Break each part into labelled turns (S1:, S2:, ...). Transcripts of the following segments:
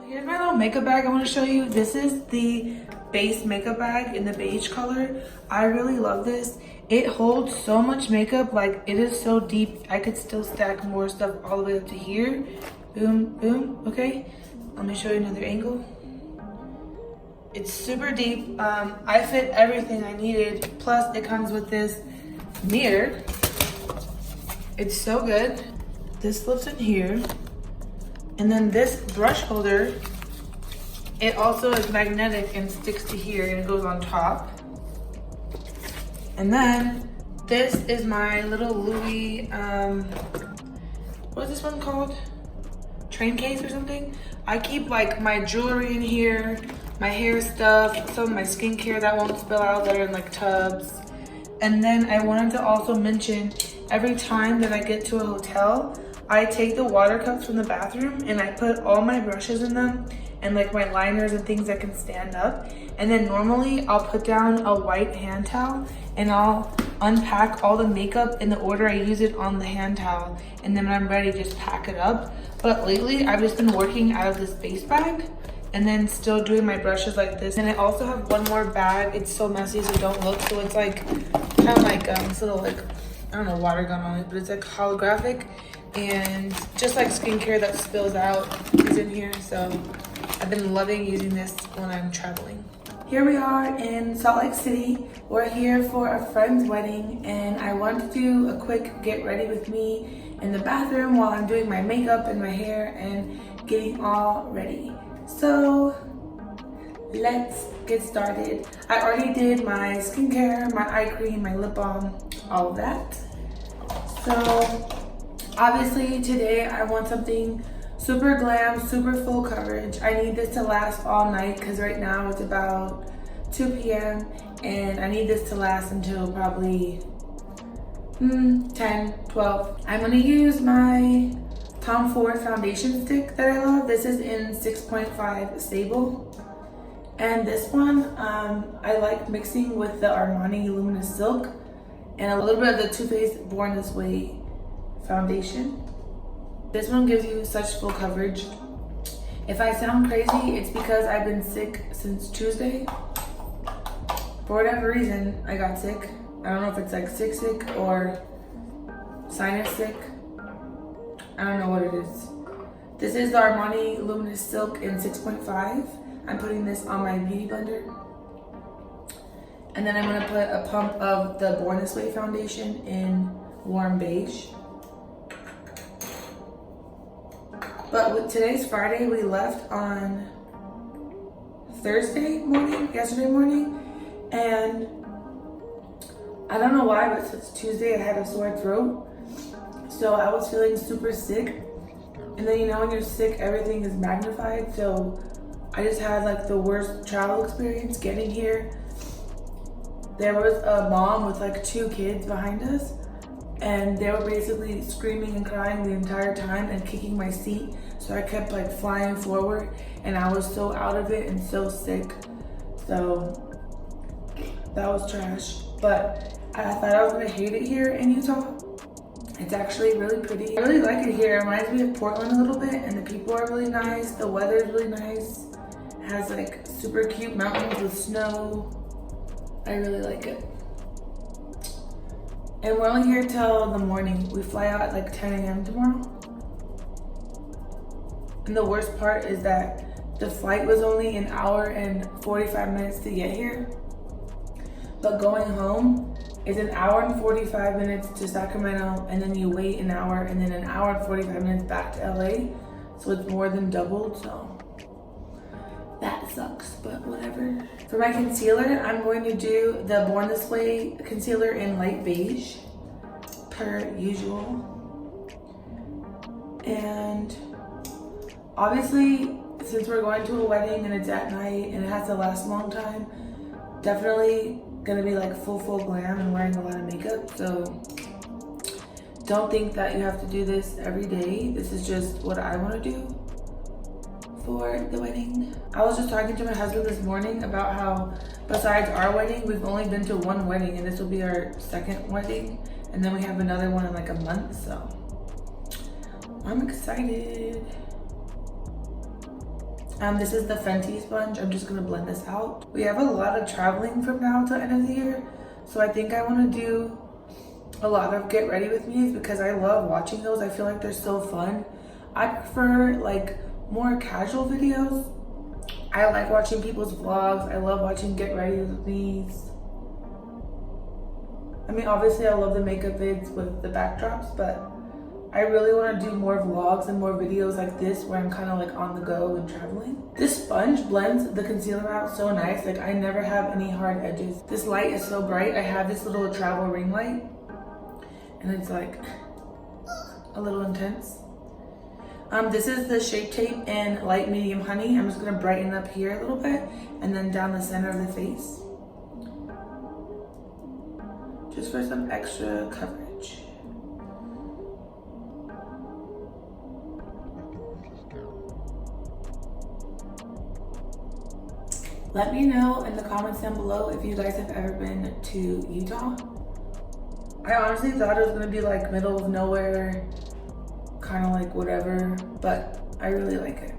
S1: Here's my little makeup bag I want to show you. This is the base makeup bag in the beige color. I really love this. It holds so much makeup, like it is so deep. I could still stack more stuff all the way up to here. Boom, boom, okay. Let me show you another angle. It's super deep. I fit everything I needed. Plus it comes with this mirror. It's so good. This slips in here. And then this brush holder, it also is magnetic and sticks to here and it goes on top. And then this is my little Louis, what is this one called? Train case or something? I keep like my jewelry in here, my hair stuff, some of my skincare that won't spill out that are in like tubs. And then I wanted to also mention, every time that I get to a hotel, I take the water cups from the bathroom and I put all my brushes in them and like my liners and things that can stand up. And then normally I'll put down a white hand towel and I'll unpack all the makeup in the order I use it on the hand towel. And then when I'm ready, just pack it up. But lately I've just been working out of this base bag and then still doing my brushes like this. And I also have one more bag. It's so messy, so don't look. So it's like kind of like this little like, I don't know, water gun on it, but it's like holographic. And just like skincare that spills out is in here. So I've been loving using this when I'm traveling. Here we are in Salt Lake City. We're here for a friend's wedding and I want to do a quick get ready with me in the bathroom while I'm doing my makeup and my hair and getting all ready. So let's get started. I already did my skincare, my eye cream, my lip balm, all of that. So obviously today I want something super glam, super full coverage. I need this to last all night because right now it's about 2 p.m. and I need this to last until probably 10, 12. I'm gonna use my Tom Ford foundation stick that I love. This is in 6.5 stable. And this one, I like mixing with the Armani Luminous Silk and a little bit of the Too Faced Born This Way foundation. This one gives you such full coverage. If I sound crazy, it's because I've been sick since Tuesday. For whatever reason, I got sick. I don't know if it's like sick or sinus sick. I don't know what it is. This is the Armani Luminous Silk in 6.5. I'm putting this on my beauty blender. And then I'm gonna put a pump of the Born This Way foundation in warm beige. But with today's Friday, we left on Thursday morning, yesterday morning, and I don't know why, but since Tuesday I had a sore throat, so I was feeling super sick. And then you know when you're sick, everything is magnified, so I just had like the worst travel experience getting here. There was a mom with like 2 kids behind us, and they were basically screaming and crying the entire time and kicking my seat. So I kept like flying forward and I was so out of it and so sick. So that was trash. But I thought I was gonna hate it here in Utah. It's actually really pretty. I really like it here. It reminds me of Portland a little bit and the people are really nice. The weather is really nice. It has like super cute mountains with snow. I really like it. And we're only here till the morning. We fly out at like 10 a.m. tomorrow. And the worst part is that the flight was only an hour and 45 minutes to get here. But going home is an hour and 45 minutes to Sacramento, and then you wait an hour and then an hour and 45 minutes back to LA. So it's more than doubled, so that sucks, but whatever. For my concealer, I'm going to do the Born This Way concealer in light beige, per usual. And obviously, since we're going to a wedding and it's at night and it has to last a long time, definitely gonna be like full glam and wearing a lot of makeup. So don't think that you have to do this every day. This is just what I want to do for the wedding. I was just talking to my husband this morning about how besides our wedding, we've only been to one wedding and this will be our 2nd wedding. And then we have another one in like a month, so I'm excited. This is the Fenty sponge. I'm just gonna blend this out. We have a lot of traveling from now till end of the year, so I think I want to do a lot of get ready with me's because I love watching those. I feel like they're so fun. I prefer like more casual videos. I like watching people's vlogs. I love watching get ready with me's. I mean, obviously I love the makeup vids with the backdrops, but I really want to do more vlogs and more videos like this where I'm kind of like on the go and traveling. This sponge blends the concealer out so nice. Like I never have any hard edges. This light is so bright. I have this little travel ring light and it's like a little intense. This is the Shape Tape in light medium honey. I'm just gonna brighten up here a little bit and then down the center of the face. Just for some extra coverage. Let me know in the comments down below if you guys have ever been to Utah. I honestly thought it was gonna be like middle of nowhere, kind of like whatever, but I really like it.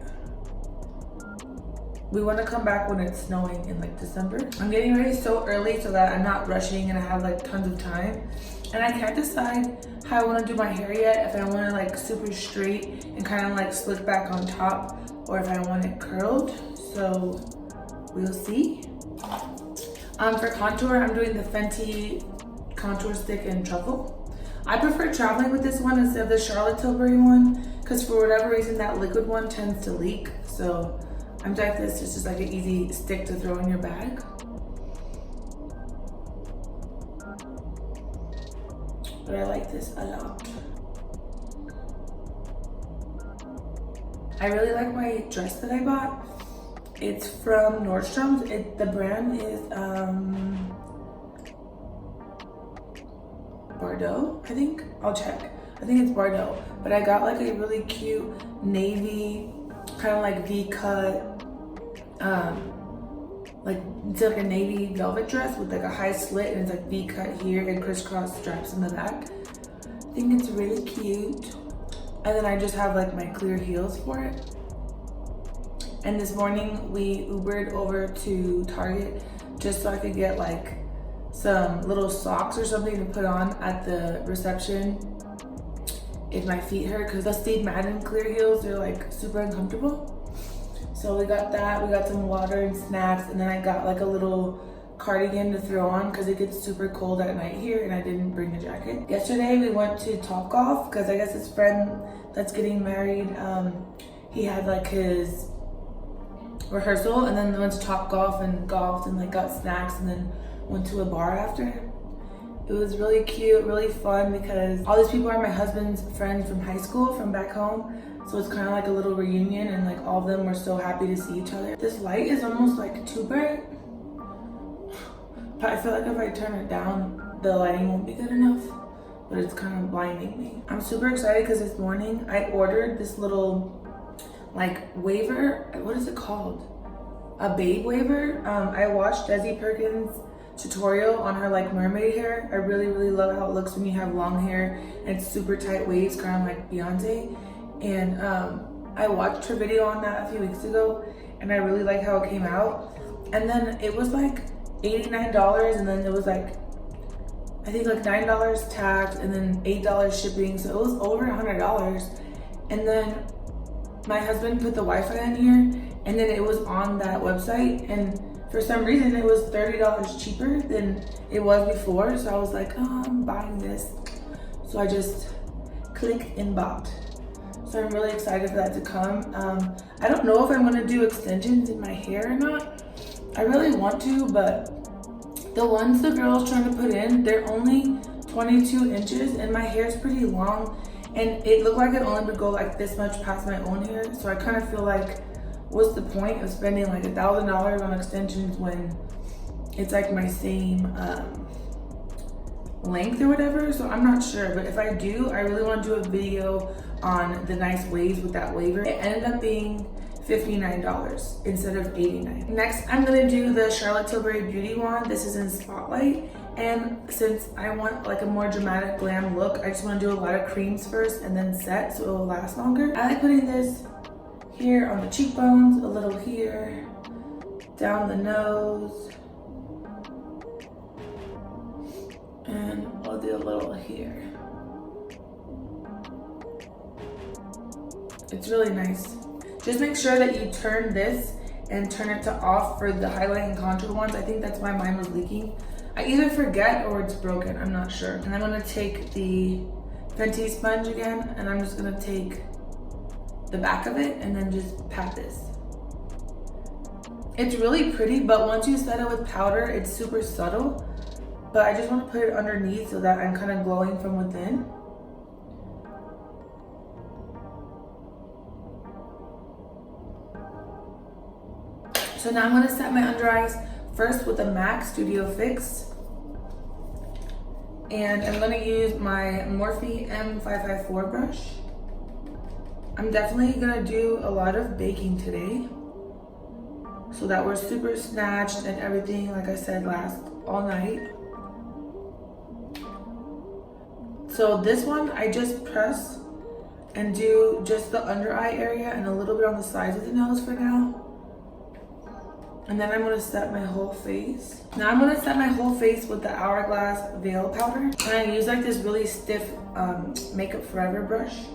S1: We want to come back when it's snowing in like December. I'm getting ready so early so that I'm not rushing and I have like tons of time. And I can't decide how I want to do my hair yet, if I want to like super straight and kind of like slick back on top, or if I want it curled. So we'll see. For contour, I'm doing the Fenty contour stick in truffle. I prefer traveling with this one instead of the Charlotte Tilbury one because for whatever reason that liquid one tends to leak. So I'm type this just like an easy stick to throw in your bag. But I like this a lot. I really like my dress that I bought. It's from Nordstrom's. The brand is Bordeaux, I think. I'll check. I think it's Bordeaux. But I got like a really cute navy, kind of like V-cut, like it's like a navy velvet dress with like a high slit and it's like V-cut here and crisscross straps in the back. I think it's really cute. And then I just have like my clear heels for it. And this morning we Ubered over to Target just so I could get like some little socks or something to put on at the reception if my feet hurt, because the Steve Madden clear heels are like super uncomfortable. So we got that, we got some water and snacks, and then I got like a little cardigan to throw on because it gets super cold at night here and I didn't bring a jacket. Yesterday we went to Topgolf because I guess his friend that's getting married, he had like his rehearsal and then went to Topgolf and golfed and like got snacks and then went to a bar after. It was really cute, really fun because all these people are my husband's friends from high school, from back home. So it's kind of like a little reunion and like all of them were so happy to see each other. This light is almost like too bright. But I feel like if I turn it down, the lighting won't be good enough. But it's kind of blinding me. I'm super excited because this morning I ordered this little like waver. What is it called? A babe waver. I watched Desi Perkins' tutorial on her like mermaid hair. I really love how it looks when you have long hair and it's super tight waves, kind of like Beyonce. And I watched her video on that a few weeks ago and I really like how it came out. And then it was like $89 and then it was like I think like $9 tax and then $8 shipping, so it was over $100. And then my husband put the Wi-Fi in here and then it was on that website and for some reason it was $30 cheaper than it was before. So I was like, oh, I'm buying this. So I just clicked and bought. So I'm really excited for that to come. I don't know if I'm gonna do extensions in my hair or not. I really want to, but the ones the girl's trying to put in, they're only 22 inches and my hair is pretty long and it looked like it only would go like this much past my own hair. So I kind of feel like, what's the point of spending like $1,000 on extensions when it's like my same length or whatever? So I'm not sure, but if I do, I really want to do a video on the nice waves with that waver. It ended up being $59 instead of $89. Next, I'm gonna do the Charlotte Tilbury Beauty Wand. This is in Spotlight. And since I want like a more dramatic glam look, I just wanna do a lot of creams first and then set so it will last longer. I like putting this here on the cheekbones, a little here, down the nose, and I'll do a little here. It's really nice. Just make sure that you turn this and turn it to off for the highlight and contour ones. I think that's why mine was leaking. I either forget or it's broken, I'm not sure. And I'm gonna take the Fenty sponge again, and I'm just gonna take the back of it and then just pat this. It's really pretty, but once you set it with powder, it's super subtle. But I just want to put it underneath so that I'm kind of glowing from within. So now I'm going to set my under eyes first with a MAC Studio Fix. And I'm going to use my Morphe M554 brush. I'm definitely going to do a lot of baking today, so that we're super snatched and everything, like I said, lasts all night. So this one, I just press and do just the under eye area and a little bit on the sides of the nose for now. And then I'm gonna set my whole face. Now I'm gonna set my whole face with the Hourglass Veil Powder. And I use like this really stiff Makeup Forever brush.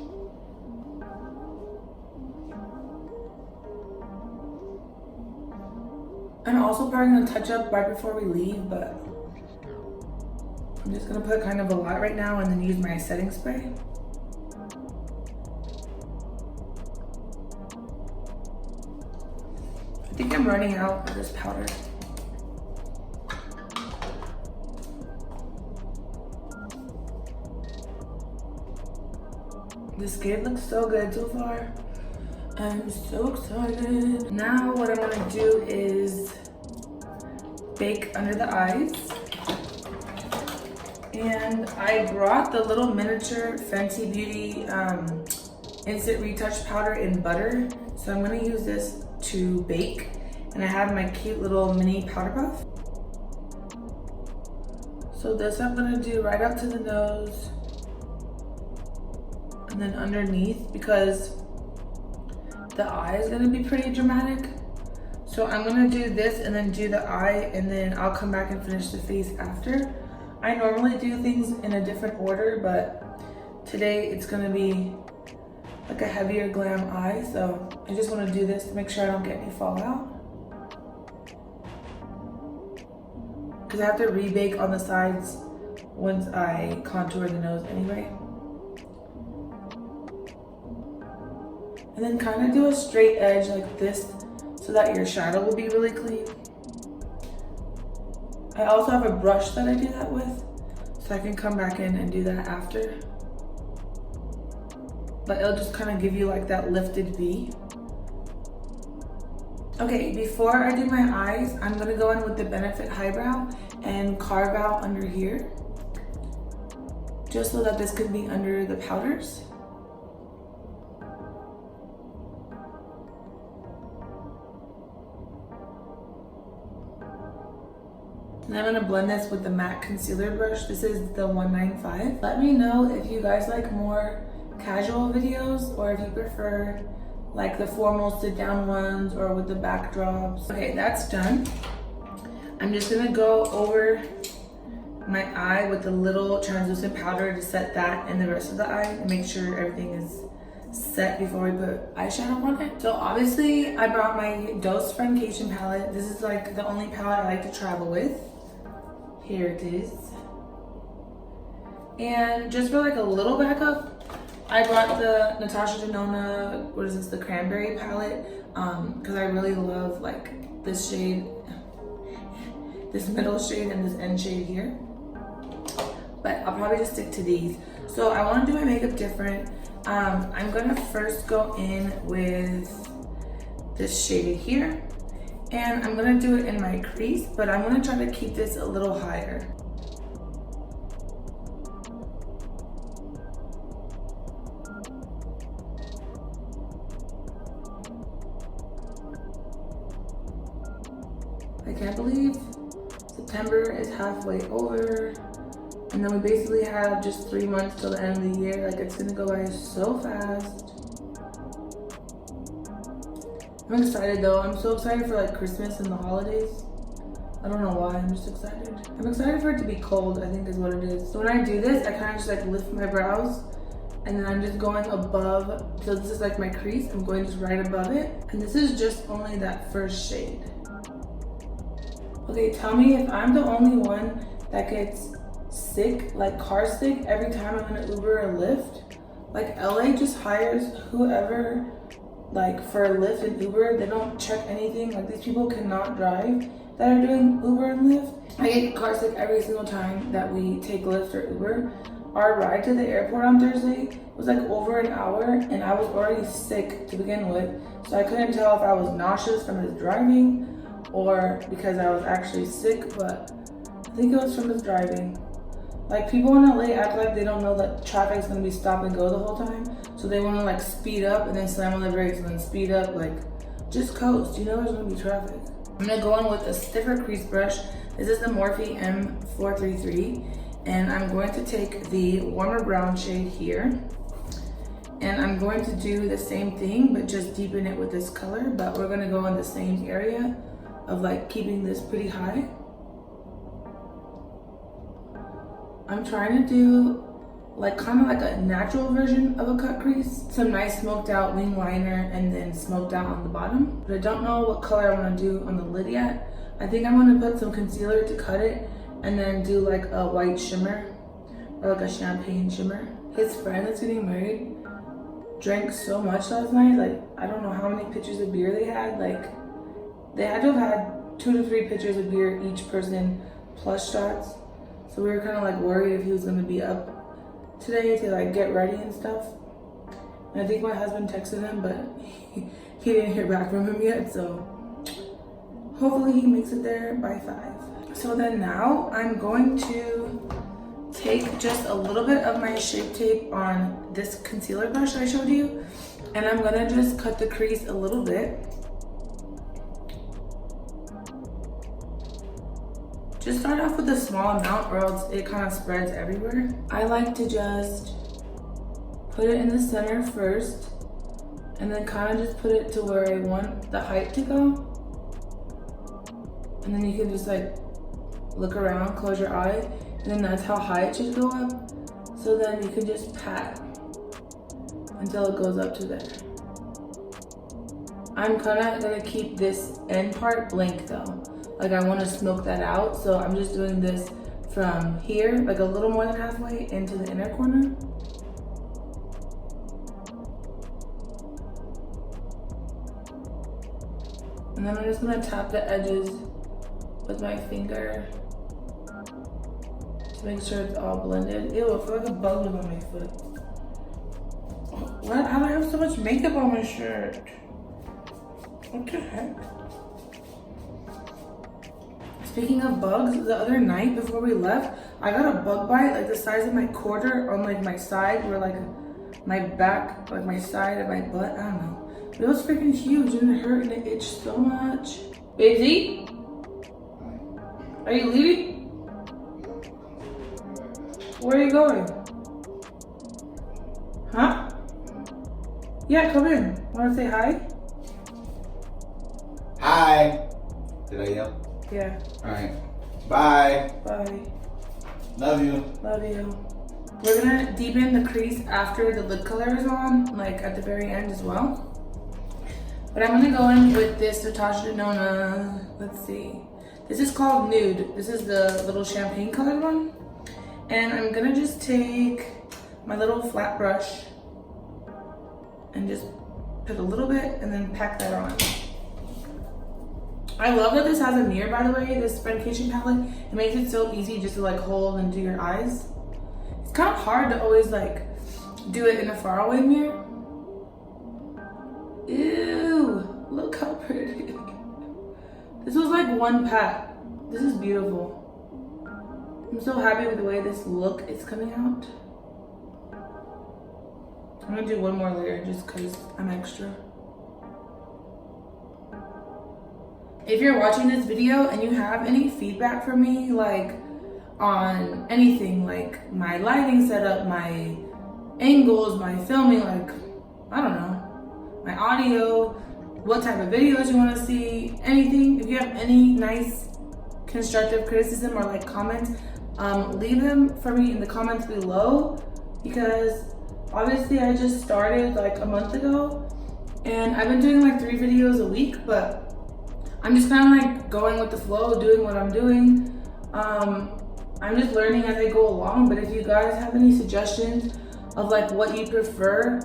S1: I'm also probably gonna touch up right before we leave, but I'm just gonna put kind of a lot right now and then use my setting spray. I think I'm running out of this powder. The skin looks so good so far. I'm so excited. Now what I'm gonna do is bake under the eyes. And I brought the little miniature Fenty Beauty Instant Retouch powder in butter. So I'm gonna use this to bake. And I have my cute little mini powder puff. So this I'm gonna do right up to the nose and then underneath, because the eye is gonna be pretty dramatic. So I'm gonna do this and then do the eye, and then I'll come back and finish the face after. I normally do things in a different order, but today it's gonna be like a heavier glam eye. So I just wanna do this to make sure I don't get any fallout. Because I have to rebake on the sides once I contour the nose anyway. And then kind of do a straight edge like this so that your shadow will be really clean. I also have a brush that I do that with, so I can come back in and do that after. But it'll just kind of give you like that lifted V. Okay, before I do my eyes, I'm gonna go in with the Benefit Highbrow and carve out under here, just so that this can be under the powders. And I'm gonna blend this with the MAC concealer brush. This is the 195. Let me know if you guys like more casual videos or if you prefer like the formal sit down ones or with the backdrops. Okay, that's done. I'm just gonna go over my eye with a little translucent powder to set that and the rest of the eye and make sure everything is set before we put eyeshadow on it. So obviously I brought my Dose Friendcation palette. This is like the only palette I like to travel with. Here it is. And just for like a little backup, I brought the Natasha Denona, what is this, the Cranberry palette, because I really love like this shade, this middle shade and this end shade here. But I'll probably just stick to these. So I want to do my makeup different. I'm gonna first go in with this shade here, and I'm gonna do it in my crease, but I'm gonna try to keep this a little higher. I can't believe September is halfway over, and then we basically have just 3 months till the end of the year. Like, it's gonna go by so fast. I'm excited though. I'm so excited for like Christmas and the holidays. I don't know why, I'm just excited. I'm excited for it to be cold, I think is what it is. So when I do this, I kind of just like lift my brows and then I'm just going above. So this is like my crease. I'm going just right above it. And this is just only that first shade. Okay, tell me if I'm the only one that gets sick, like car sick, every time I'm in an Uber or Lyft. Like LA just hires whoever, like for a Lyft and Uber, they don't check anything. Like these people cannot drive that are doing Uber and Lyft. I get car sick every single time that we take Lyft or Uber. Our ride to the airport on Thursday was like over an hour and I was already sick to begin with. So I couldn't tell if I was nauseous from his driving or because I was actually sick, but I think it was from his driving. Like people in LA act like they don't know that traffic's gonna be stop and go the whole time. So they wanna like speed up and then slam on the brakes and then speed up, like just coast, you know there's gonna be traffic. I'm gonna go in with a stiffer crease brush. This is the Morphe M433. And I'm going to take the warmer brown shade here. And I'm going to do the same thing, but just deepen it with this color. But we're gonna go in the same area of like keeping this pretty high. I'm trying to do like kind of like a natural version of a cut crease. Some nice smoked out wing liner and then smoked out on the bottom. But I don't know what color I want to do on the lid yet. I think I'm going to put some concealer to cut it and then do like a white shimmer or like a champagne shimmer. His friend that's getting married drank so much last night. Like I don't know how many pitchers of beer they had. Like they had to have had 2 to 3 pitchers of beer each person plus shots. So we were kind of like worried if he was gonna be up today to like get ready and stuff. And I think my husband texted him, but he didn't hear back from him yet. So hopefully he makes it there by 5. So then now I'm going to take just a little bit of my Shape Tape on this concealer brush I showed you. And I'm gonna just cut the crease a little bit. Just start off with a small amount or else it kind of spreads everywhere. I like to just put it in the center first and then kind of just put it to where I want the height to go. And then you can just like look around, close your eye, and then that's how high it should go up. So then you can just pat until it goes up to there. I'm kind of gonna keep this end part blank though. Like I want to smoke that out, so I'm just doing this from here, like a little more than halfway into the inner corner. And then I'm just gonna tap the edges with my finger to make sure it's all blended. Ew, I feel like a bug was on my foot. What? How do I have so much makeup on my shirt? What the heck? Speaking of bugs, the other night before we left, I got a bug bite like the size of my quarter on like my side or like my back, like my side of my butt. I don't know. But it was freaking huge and it hurt and it itched so much. Busy? Are you leaving? Where are you going? Huh? Yeah, come in. Wanna say hi?
S2: Hi. Did I yell?
S1: Yeah.
S2: Alright. Bye.
S1: Bye.
S2: Love you.
S1: Love you. We're gonna deepen the crease after the lid color is on, like at the very end as well. But I'm gonna go in with this Natasha Denona. Let's see. This is called Nude. This is the little champagne colored one. And I'm gonna just take my little flat brush and just put a little bit and then pack that on. I love that this has a mirror, by the way, this Friendcation palette. It makes it so easy just to like hold and do your eyes. It's kind of hard to always like do it in a faraway mirror. Ew, look how pretty. This was like one pat. This is beautiful. I'm so happy with the way this look is coming out. I'm gonna do one more layer just cause I'm extra. If you're watching this video and you have any feedback for me, like on anything, like my lighting setup, my angles, my filming, like, I don't know, my audio, what type of videos you want to see, anything. If you have any nice constructive criticism or like comments, leave them for me in the comments below, because obviously I just started like a month ago and I've been doing like 3 videos a week, but I'm just kind of like going with the flow, doing what I'm doing. I'm just learning as I go along, but if you guys have any suggestions of like what you prefer,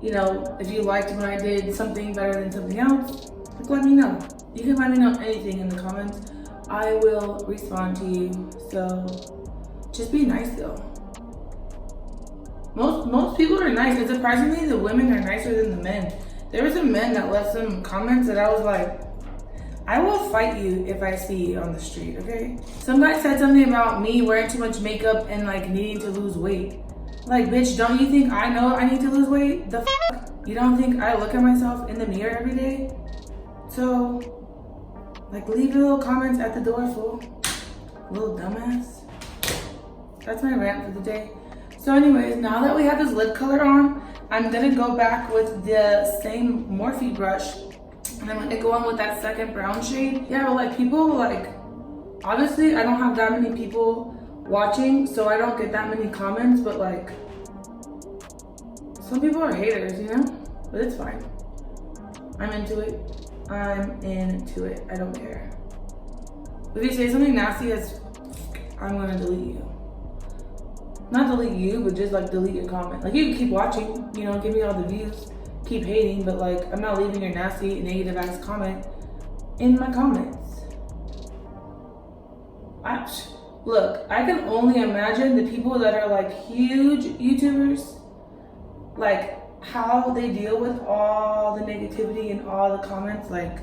S1: you know, if you liked when I did something better than something else, like let me know. You can let me know anything in the comments. I will respond to you. So just be nice though. Most people are nice, and surprisingly the women are nicer than the men. There were some men that left some comments that I was like, I will fight you if I see you on the street, okay? Some guy said something about me wearing too much makeup and like needing to lose weight. Like, bitch, don't you think I know I need to lose weight? The fuck? You don't think I look at myself in the mirror every day? So, like, leave your little comments at the door, fool. Little dumbass. That's my rant for the day. So anyways, now that we have this lip color on, I'm gonna go back with the same Morphe brush, and I'm gonna go on with that second brown shade. Yeah, but like people like, obviously I don't have that many people watching, so I don't get that many comments, but like, some people are haters, you know? But it's fine. I'm into it. I'm into it. I don't care. If you say something nasty, I'm gonna delete you. Not delete you, but just like delete your comment. Like you can keep watching, you know, give me all the views, keep hating, but like I'm not leaving your nasty, negative ass comment in my comments. Look, I can only imagine the people that are like huge YouTubers, like how they deal with all the negativity and all the comments. Like,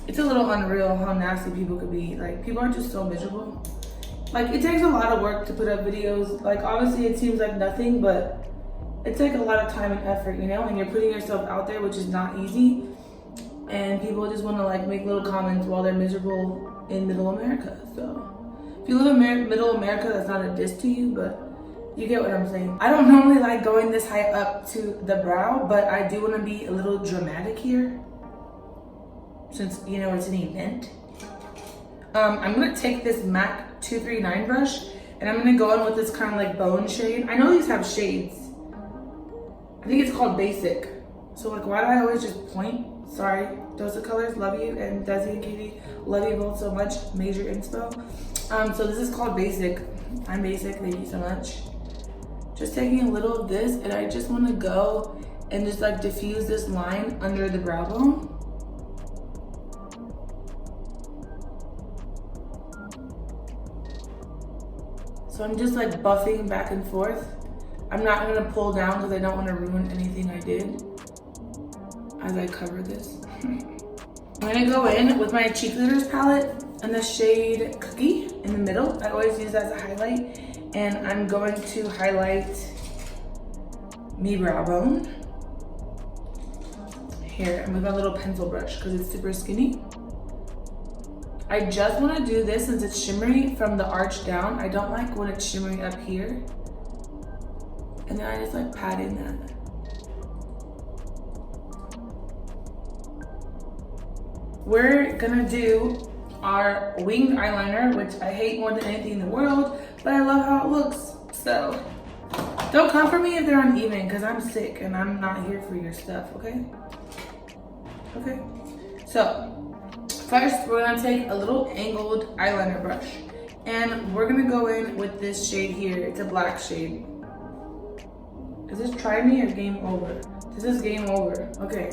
S1: it's a little unreal how nasty people could be. Like, people are just so miserable. Like, it takes a lot of work to put up videos. Like, obviously it seems like nothing, but it's like a lot of time and effort, you know? And you're putting yourself out there, which is not easy. And people just want to like make little comments while they're miserable in middle America. So if you live in middle America, that's not a diss to you, but you get what I'm saying. I don't normally like going this high up to the brow, but I do want to be a little dramatic here, since, you know, it's an event. I'm going to take this MAC 239 brush, and I'm going to go in with this kind of like bone shade. I know these have shades. I think it's called Basic. So like, why do I always just point? Sorry, Dose of Colors, love you, and Desi and Katie, love you both so much. Major inspo. So this is called Basic. I'm Basic, thank you so much. Just taking a little of this, and I just want to go and just like diffuse this line under the brow bone. So I'm just like buffing back and forth. I'm not gonna pull down because I don't want to ruin anything I did as I cover this. I'm gonna go in with my cheek glitters palette and the shade Cookie in the middle. I always use that as a highlight. And I'm going to highlight me brow bone here, and with my little pencil brush because it's super skinny. I just want to do this since it's shimmery from the arch down. I don't like when it's shimmery up here. And then I just like pat in that. We're gonna do our winged eyeliner, which I hate more than anything in the world, but I love how it looks. So don't come for me if they're uneven, because I'm sick and I'm not here for your stuff, okay? Okay. So first we're gonna take a little angled eyeliner brush, and we're gonna go in with this shade here. It's a black shade. Is this try me or game over? This is game over. Okay.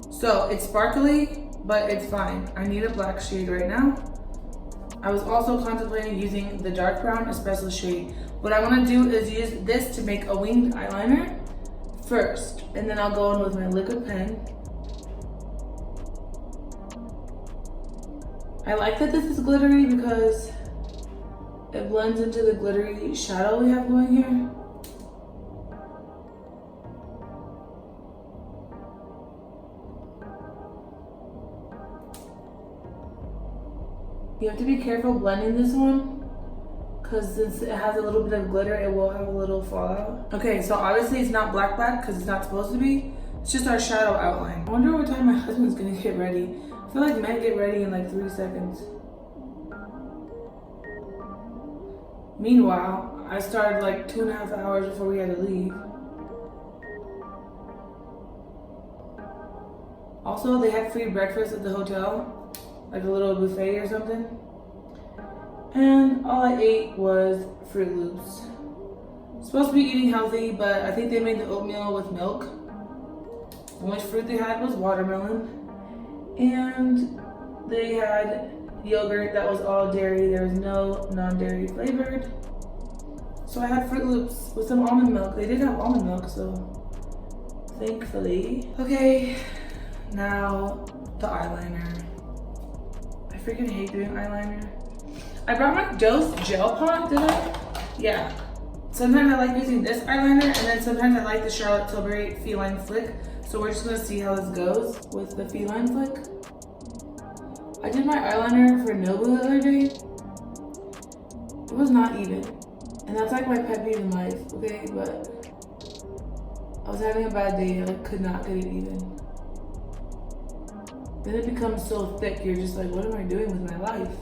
S1: So it's sparkly, but it's fine. I need a black shade right now. I was also contemplating using the dark brown espresso shade. What I want to do is use this to make a winged eyeliner first, and then I'll go in with my liquid pen. I like that this is glittery because it blends into the glittery shadow we have going here. You have to be careful blending this one, because since it has a little bit of glitter, it will have a little fallout. Okay, so obviously it's not black because it's not supposed to be. It's just our shadow outline. I wonder what time my husband's gonna get ready. I feel like men get ready in like 3 seconds. Meanwhile, I started like 2.5 hours before we had to leave. Also, they had free breakfast at the hotel, like a little buffet or something. And all I ate was Fruit Loops. Supposed to be eating healthy, but I think they made the oatmeal with milk. The only fruit they had was watermelon. And they had yogurt that was all dairy. There was no non-dairy flavored. So I had Fruit Loops with some almond milk. They did have almond milk, so thankfully. Okay, now the eyeliner. I freaking hate doing eyeliner. I brought my Dose gel pot, did I? Yeah. Sometimes I like using this eyeliner, and then sometimes I like the Charlotte Tilbury Feline Flick. So we're just gonna see how this goes with the Feline Flick. I did my eyeliner for Nobu the other day. It was not even. And that's like my pet peeve in life, okay? But I was having a bad day and I could not get it even. Then it becomes so thick, you're just like, what am I doing with my life?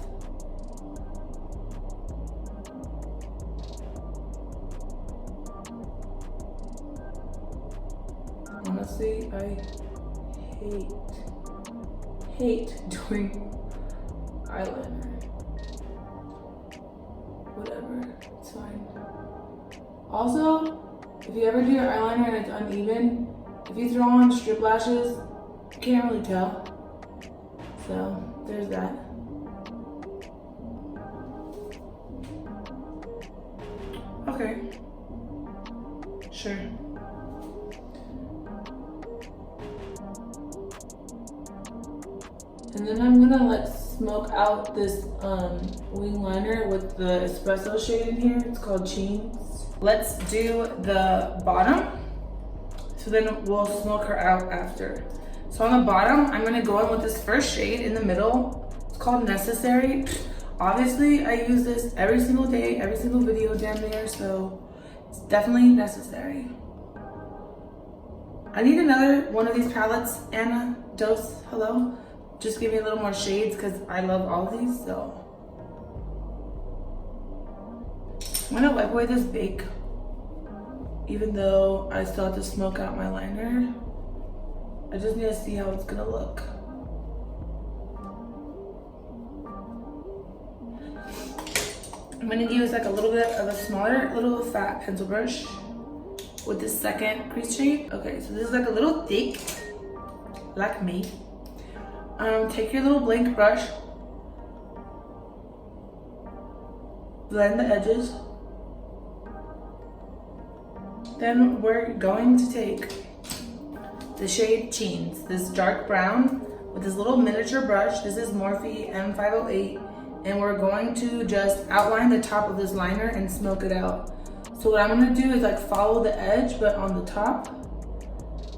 S1: Honestly, I hate doing eyeliner. Whatever, it's fine. Also, if you ever do your eyeliner and it's uneven, if you throw on strip lashes, you can't really tell. So, there's that. Okay. Sure. And then I'm gonna let smoke out this wing liner with the espresso shade in here. It's called Cheens. Let's do the bottom. So then we'll smoke her out after. So on the bottom, I'm gonna go in with this first shade in the middle. It's called Necessary. Obviously, I use this every single day, every single video damn near, so it's definitely necessary. I need another one of these palettes. Anna, Dose, hello? Just give me a little more shades because I love all these, so. I'm gonna wipe away this bake, even though I still have to smoke out my liner. I just need to see how it's gonna look. I'm gonna use like a little bit of a smaller, little fat pencil brush with this second crease shade. Okay, so this is like a little thick, like me. Take your little blank brush, blend the edges. Then we're going to take the shade Cheens, this dark brown with this little miniature brush. This is Morphe M508, and we're going to just outline the top of this liner and smoke it out. So what I'm gonna do is like follow the edge, but on the top,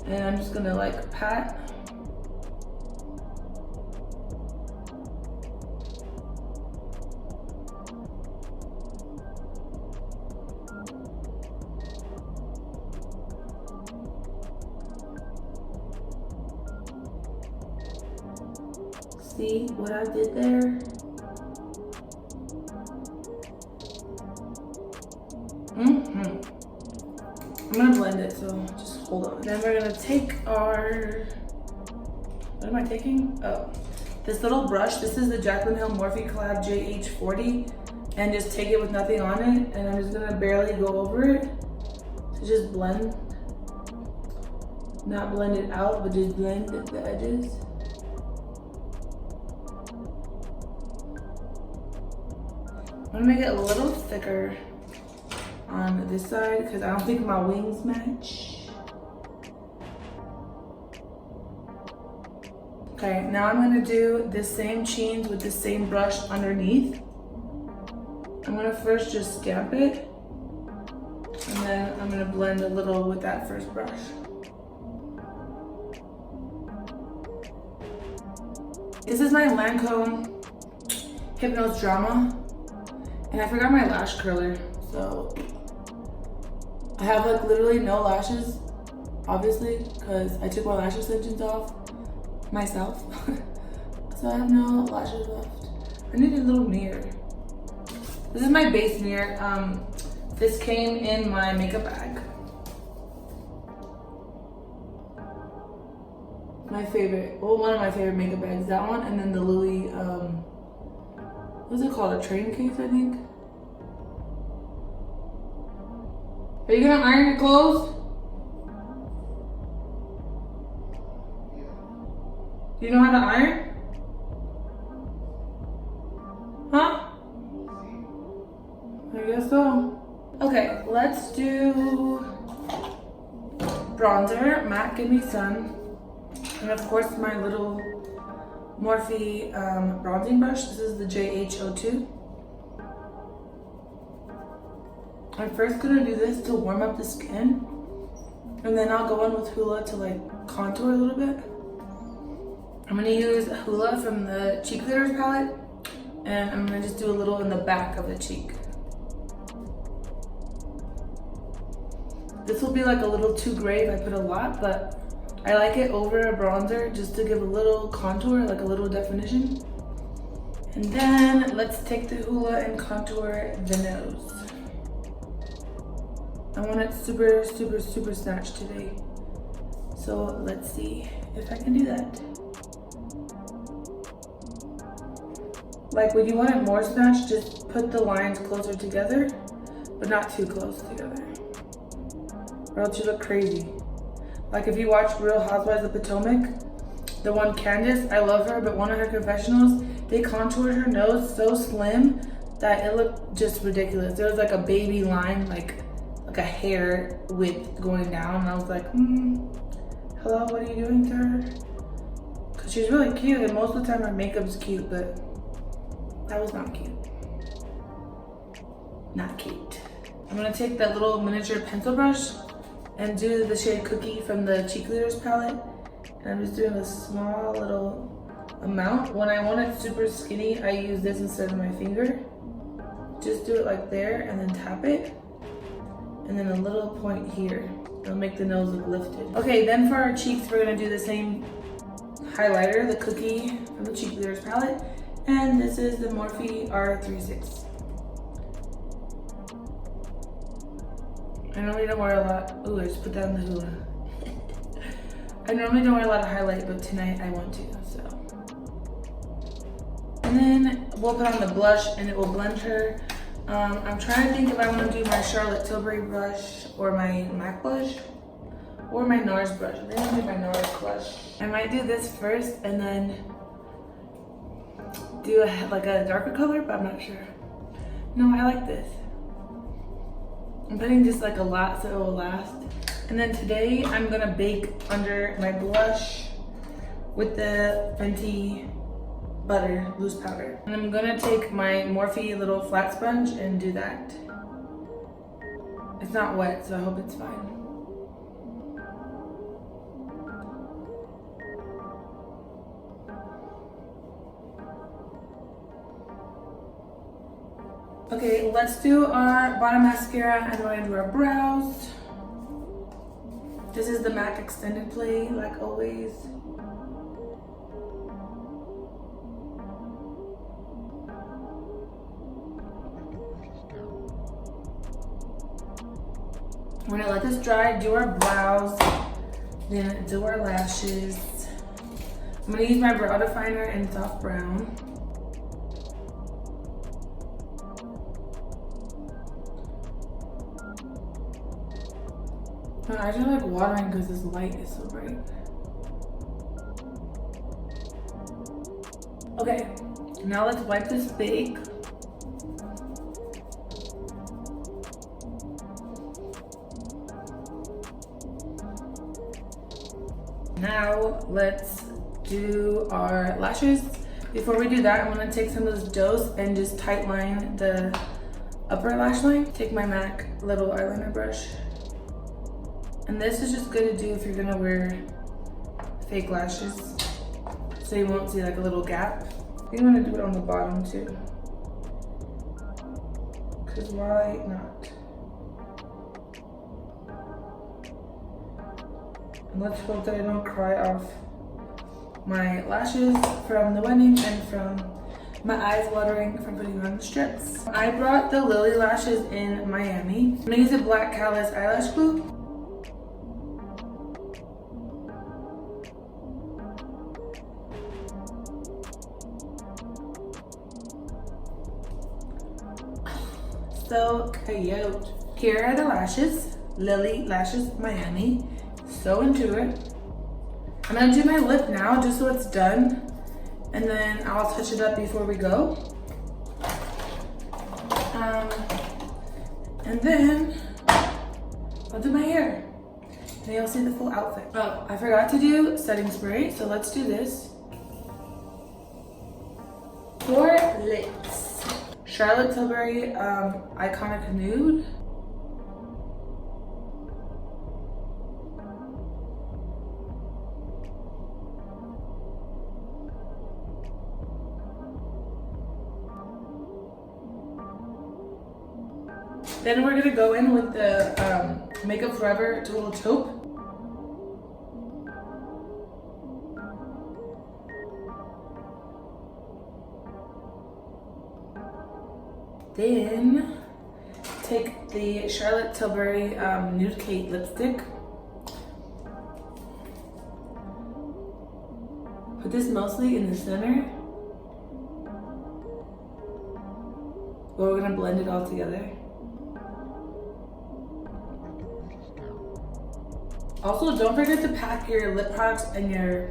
S1: and I'm just gonna like pat. See what I did there? I'm gonna blend it, so just hold on. Then we're gonna take our, what am I taking? Oh, this little brush. This is the Jaclyn Hill Morphe Collab JH40, and just take it with nothing on it, and I'm just gonna barely go over it to just blend. Not blend it out, but just blend the edges. I'm gonna make it a little thicker on this side because I don't think my wings match. Okay, now I'm gonna do the same Cheens with the same brush underneath. I'm gonna first just stamp it, and then I'm gonna blend a little with that first brush. This is my Lancome Hypnose Drama. And I forgot my lash curler, so I have like literally no lashes obviously, because I took my lash extensions off myself. So I have no lashes left. I need a little mirror. This is my base mirror. This came in my makeup bag. My favorite, well, one of my favorite makeup bags, that one, and then the Louis, what's it called, a train case, I think. Are you gonna iron your clothes? You know how to iron? Huh? I guess so. Okay, let's do bronzer, MAC Give Me Sun. And of course my little Morphe bronzing brush. This is the JH02. I'm first gonna do this to warm up the skin. And then I'll go in with Hoola to like contour a little bit. I'm gonna use Hoola from the Cheek Glitters palette. And I'm gonna just do a little in the back of the cheek. This will be like a little too gray if I put a lot, but I like it over a bronzer just to give a little contour, like a little definition. And then let's take the Hoola and contour the nose. I want it super, super, super snatched today. So let's see if I can do that. Like when you want it more snatched, just put the lines closer together, but not too close together, or else you look crazy. Like if you watch Real Housewives of Potomac, the one Candace, I love her, but one of her confessionals, they contoured her nose so slim that it looked just ridiculous. There was like a baby line, like a hair width going down, and I was like, hello, what are you doing to her? Because she's really cute, and most of the time her makeup's cute, but that was not cute. Not cute. I'm gonna take that little miniature pencil brush and do the shade Cookie from the Cheek Glitters palette. And I'm just doing a small little amount. When I want it super skinny, I use this instead of my finger. Just do it like there and then tap it. And then a little point here. It'll make the nose look lifted. Okay, then for our cheeks, we're gonna do the same highlighter, the Cookie from the Cheek Glitters palette. And this is the Morphe R36. I normally don't wear a lot. Ooh, I just put that in the Hoola. I normally don't wear a lot of highlight, but tonight I want to, so. And then we'll put on the blush and it will blend her. I'm trying to think if I want to do my Charlotte Tilbury brush or my MAC blush or my NARS brush. I think I'm gonna do my NARS blush. I might do this first and then do like a darker color, but I'm not sure. No, I like this. I'm putting just like a lot so it will last. And then today I'm gonna bake under my blush with the Fenty Butter Loose Powder. And I'm gonna take my Morphe little flat sponge and do that. It's not wet, so I hope it's fine. Okay, let's do our bottom mascara and we're gonna do our brows. This is the MAC Extended Play, like always. We're gonna let this dry, do our brows, then do our lashes. I'm gonna use my brow definer in soft brown. I just like watering because this light is so bright. Okay, now let's wipe this bake. Now let's do our lashes. Before we do that, I'm gonna take some of this dough and just tight line the upper lash line. Take my MAC little eyeliner brush. And this is just good to do if you're gonna wear fake lashes, so you won't see like a little gap. You wanna do it on the bottom too, because why not? Let's hope that I don't cry off my lashes from the wedding and from my eyes watering from putting on the strips. I brought the Lily lashes in Miami. I'm gonna use a black callus eyelash glue. So cute. Here are the lashes, Lily Lashes Miami. So into it. I'm gonna do my lip now just so it's done. And then I'll touch it up before we go. And then I'll do my hair. And you'll see the full outfit. Oh, I forgot to do setting spray, so let's do this. For lips, Charlotte Tilbury Iconic Nude. Then we're gonna go in with the Makeup Forever Total Taupe. Then take the Charlotte Tilbury Nude Kate lipstick. Put this mostly in the center. But we're gonna blend it all together. Also, don't forget to pack your lip products and your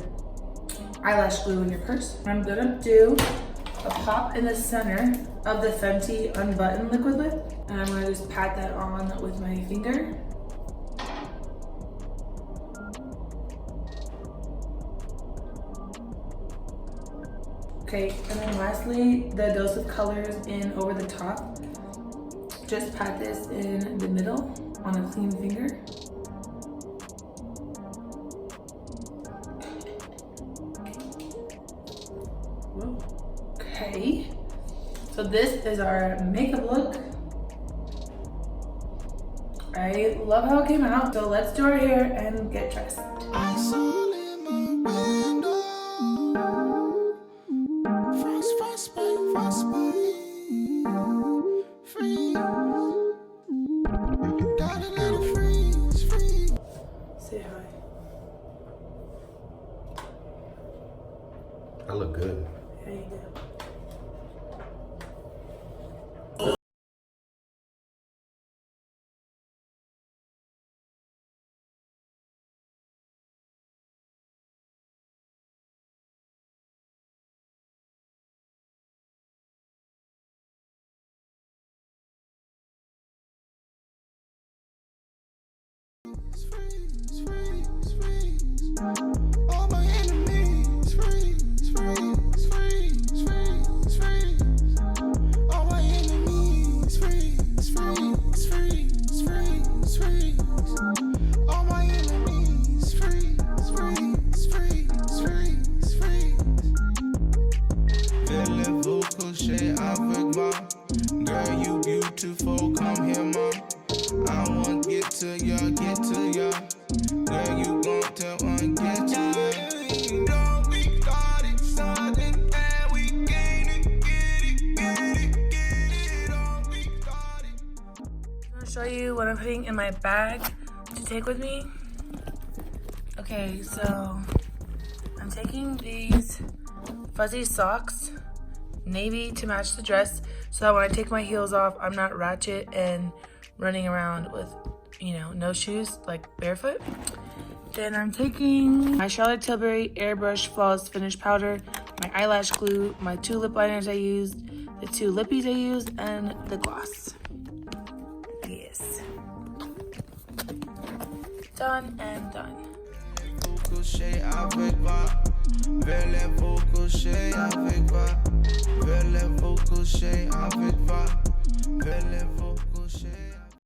S1: eyelash glue in your purse. I'm gonna do a pop in the center of the Fenty Unbutton liquid lip. And I'm gonna just pat that on with my finger. Okay, and then lastly, the Dose of Colors in over the top. Just pat this in the middle on a clean finger. Okay, so this is our makeup look. I love how it came out. So let's do our hair and get dressed. Say hi.
S2: I look good.
S1: There you go.
S3: All my enemies freeze, freeze, freeze, freeze, freeze. All my enemies freeze, freeze, freeze, freeze, freeze. All my enemies freeze, freeze, freeze, freeze, freeze. Voulez-vous coucher avec moi? Girl, you beautiful, come here, mom. I want to get to ya, get to ya. Girl, you gon' tell one, get to ya. Don't we started something and we gain it, get it, get it, get it. Don't we started.
S1: I'm gonna show you what I'm putting in my bag to take with me. Okay, so I'm taking these fuzzy socks, navy to match the dress, so that when I take my heels off, I'm not ratchet and running around with, you know, no shoes, like barefoot. Then I'm taking my Charlotte Tilbury Airbrush Flawless Finish Powder, my eyelash glue, my 2 lip liners I used, the 2 lippies I used, and the gloss. Yes. Done and done.
S3: Coucher avec moi. Voulez-vous coucher avec moi? Voulez-vous coucher avec moi? Voulez-vous